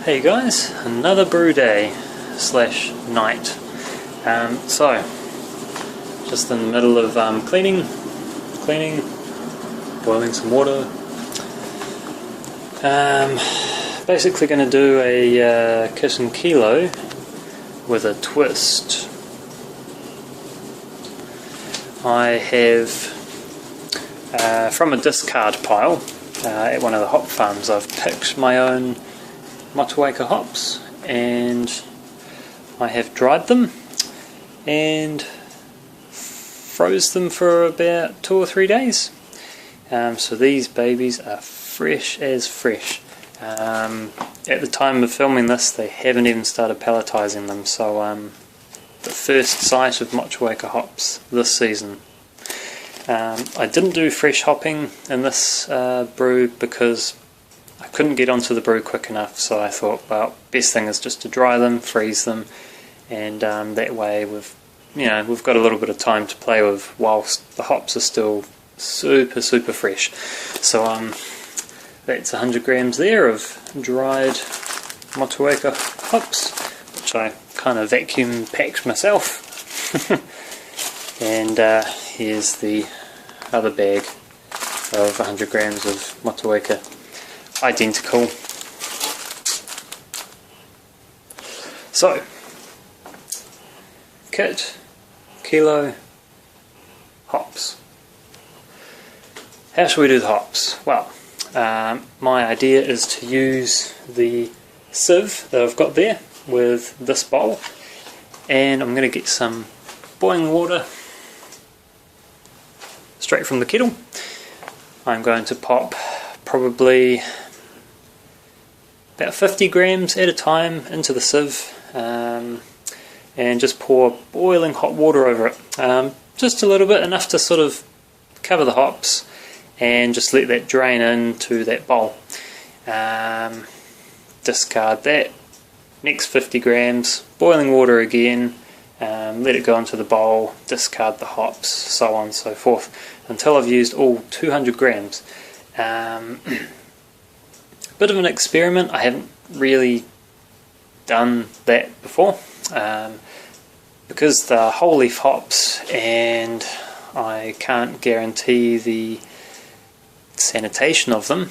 Hey guys, another brew day slash night. So, just in the middle of cleaning, boiling some water. Basically going to do a kit and kilo with a twist. I have from a discard pile at one of the hop farms. I've picked my own Motueka hops and I have dried them and froze them for about 2 or 3 days. So these babies are fresh as fresh. At the time of filming this, they haven't even started palletizing them, so the first sight of Motueka hops this season. I didn't do fresh hopping in this brew because I couldn't get onto the brew quick enough, so I thought, well, best thing is just to dry them, freeze them, and that way we've got a little bit of time to play with whilst the hops are still super fresh. So that's 100 grams there of dried Motueka hops, which I kind of vacuum packed myself. And here's the other bag of 100 grams of Motueka, identical. So, kit, kilo, hops. How should we do the hops? Well, my idea is to use the sieve that I've got there with this bowl, and I'm going to get some boiling water straight from the kettle. I'm going to pop probably about 50 grams at a time into the sieve, and just pour boiling hot water over it. Just a little bit, enough to sort of cover the hops, and just let that drain into that bowl. Discard that. Next 50 grams, boiling water again, let it go into the bowl, discard the hops, so on and so forth, until I've used all 200 grams. Bit of an experiment. I haven't really done that before, because they're whole leaf hops and I can't guarantee the sanitation of them,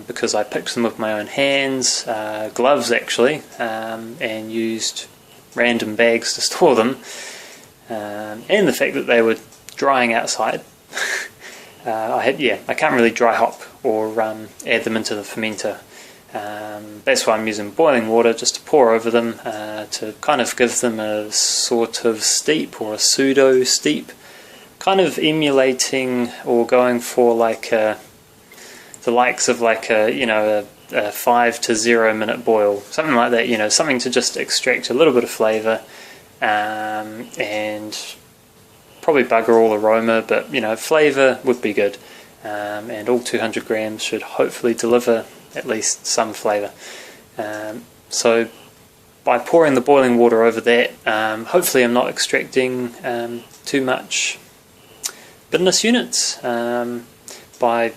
because I picked them with my own hands, gloves actually, and used random bags to store them, and the fact that they were drying outside. I can't really dry hop or add them into the fermenter. That's why I'm using boiling water, just to pour over them, to kind of give them a sort of steep or a pseudo steep, kind of emulating or going for like the likes of like a 5 to 0 minute boil, something like that. Something to just extract a little bit of flavour, and probably bugger all aroma, but flavour would be good, and all 200 grams should hopefully deliver at least some flavour. So by pouring the boiling water over that, hopefully I'm not extracting too much bitterness units by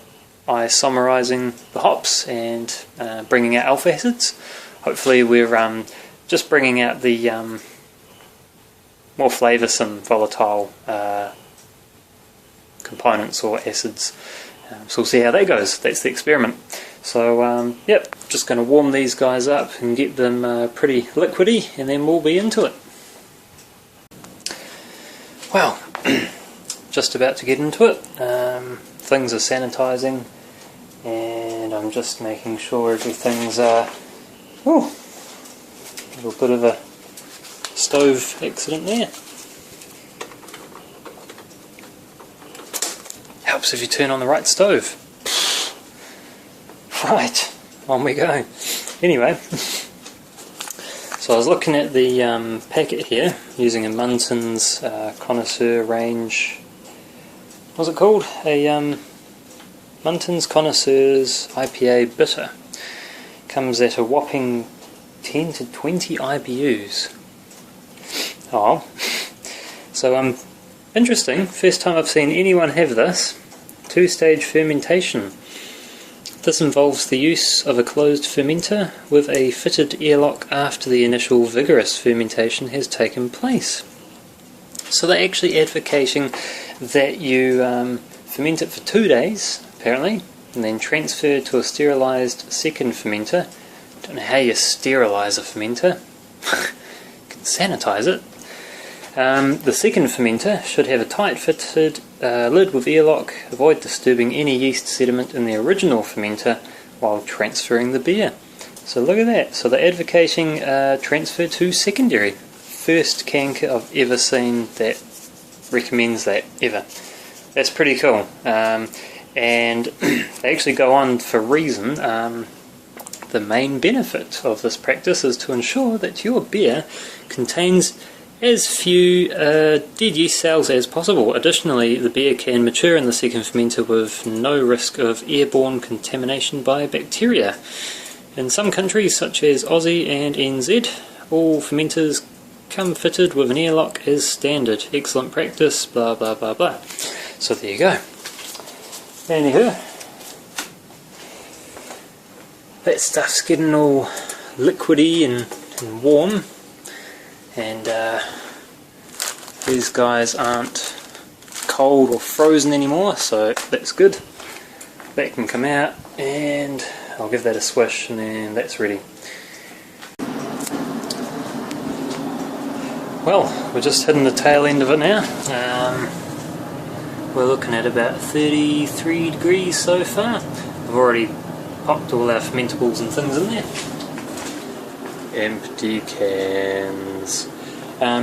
isomerizing the hops and bringing out alpha acids. Hopefully we're just bringing out the more flavoursome volatile components or acids. So we'll see how that goes. That's the experiment. So yep, just going to warm these guys up and get them pretty liquidy, and then we'll be into it. Well, just about to get into it. Things are sanitizing, and I'm just making sure everything's a little bit of a stove accident there. Helps if you turn on the right stove. Right, on we go. Anyway, so I was looking at the packet here, using a Muntons Connoisseur range. What's it called? A Muntons Connoisseurs IPA Bitter. Comes at a whopping 10 to 20 IBUs. Oh, so interesting. First time I've seen anyone have this. 2-stage fermentation. This involves the use of a closed fermenter with a fitted airlock after the initial vigorous fermentation has taken place. So they're actually advocating that you ferment it for 2 days, apparently, and then transfer to a sterilised second fermenter. Don't know how you sterilise a fermenter. You can sanitise it. The second fermenter should have a tight fitted lid with airlock. Avoid disturbing any yeast sediment in the original fermenter while transferring the beer. So look at that. So they're advocating transfer to secondary. First canker I've ever seen that recommends that, ever. That's pretty cool. And they actually go on for reason. The main benefit of this practice is to ensure that your beer contains as few dead yeast cells as possible. Additionally, the beer can mature in the second fermenter with no risk of airborne contamination by bacteria. In some countries such as Aussie and NZ, all fermenters come fitted with an airlock as standard. Excellent practice, blah blah blah blah. So there you go. Anywho, that stuff's getting all liquidy and warm, and these guys aren't cold or frozen anymore, so that's good. That can come out, and I'll give that a swish, and then that's ready. Well, we're just hitting the tail end of it now. We're looking at about 33 degrees so far. I've already popped all our fermentables and things in there. Empty cans.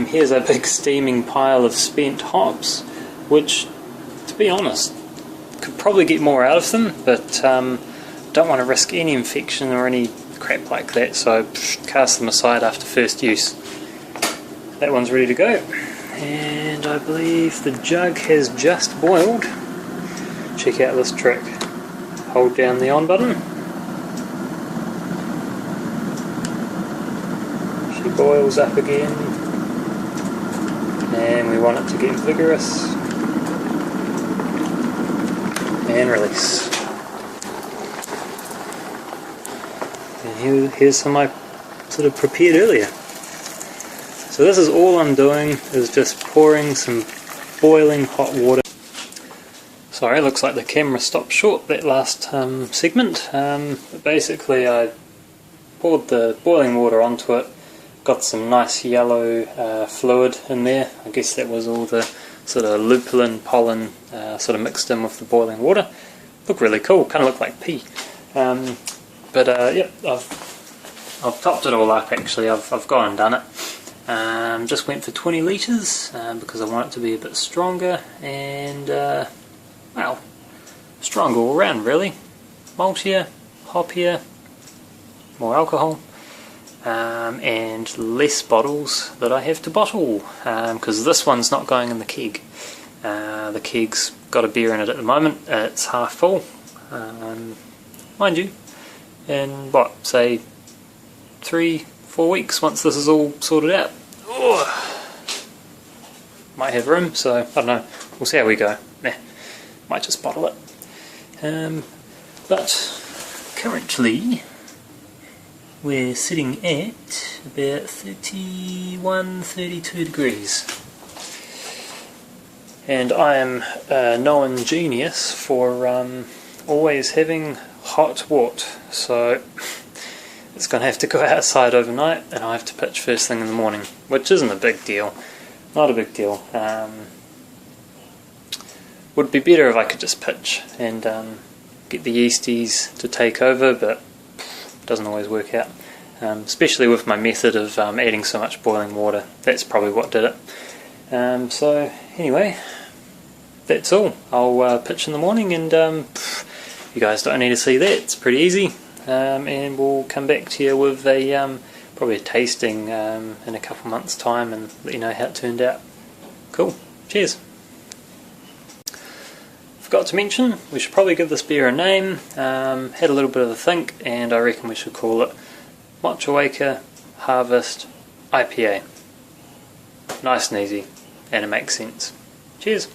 Here's a big steaming pile of spent hops, which, to be honest, could probably get more out of them, but don't want to risk any infection or any crap like that, so cast them aside after first use. That one's ready to go, and I believe the jug has just boiled. Check out this trick. Hold down the on button. She boils up again, and we want it to get vigorous, and release. And here's some I sort of prepared earlier. So this is all I'm doing, is just pouring some boiling hot water. Sorry, looks like the camera stopped short that last segment. But basically I poured the boiling water onto it, got some nice yellow fluid in there. I guess that was all the sort of lupulin, pollen sort of mixed in with the boiling water. Looked really cool, kind of looked like pee. Yeah, I've topped it all up actually. I've gone and done it. Just went for 20 litres because I want it to be a bit stronger and well, stronger all round really. Maltier, hoppier, more alcohol, and less bottles that I have to bottle because this one's not going in the keg. The keg's got a beer in it at the moment. It's half full, mind you, in what, say 3-4 weeks once this is all sorted out. Might have room, so I don't know, we'll see how we go. Might just bottle it. But currently we're sitting at about 31-32 degrees, and I am a known genius for always having hot water, so it's going to have to go outside overnight, and I have to pitch first thing in the morning, which isn't a big deal. Not a big deal. Would be better if I could just pitch and get the yeasties to take over, but it doesn't always work out. Especially with my method of adding so much boiling water. That's probably what did it. So anyway, that's all. I'll pitch in the morning, and you guys don't need to see that. It's pretty easy. And we'll come back to you with a probably a tasting in a couple months time and let you know how it turned out. Cool, cheers. Forgot to mention, we should probably give this beer a name. Had a little bit of a think, and I reckon we should call it Motueka Harvest IPA. Nice and easy, and it makes sense. Cheers.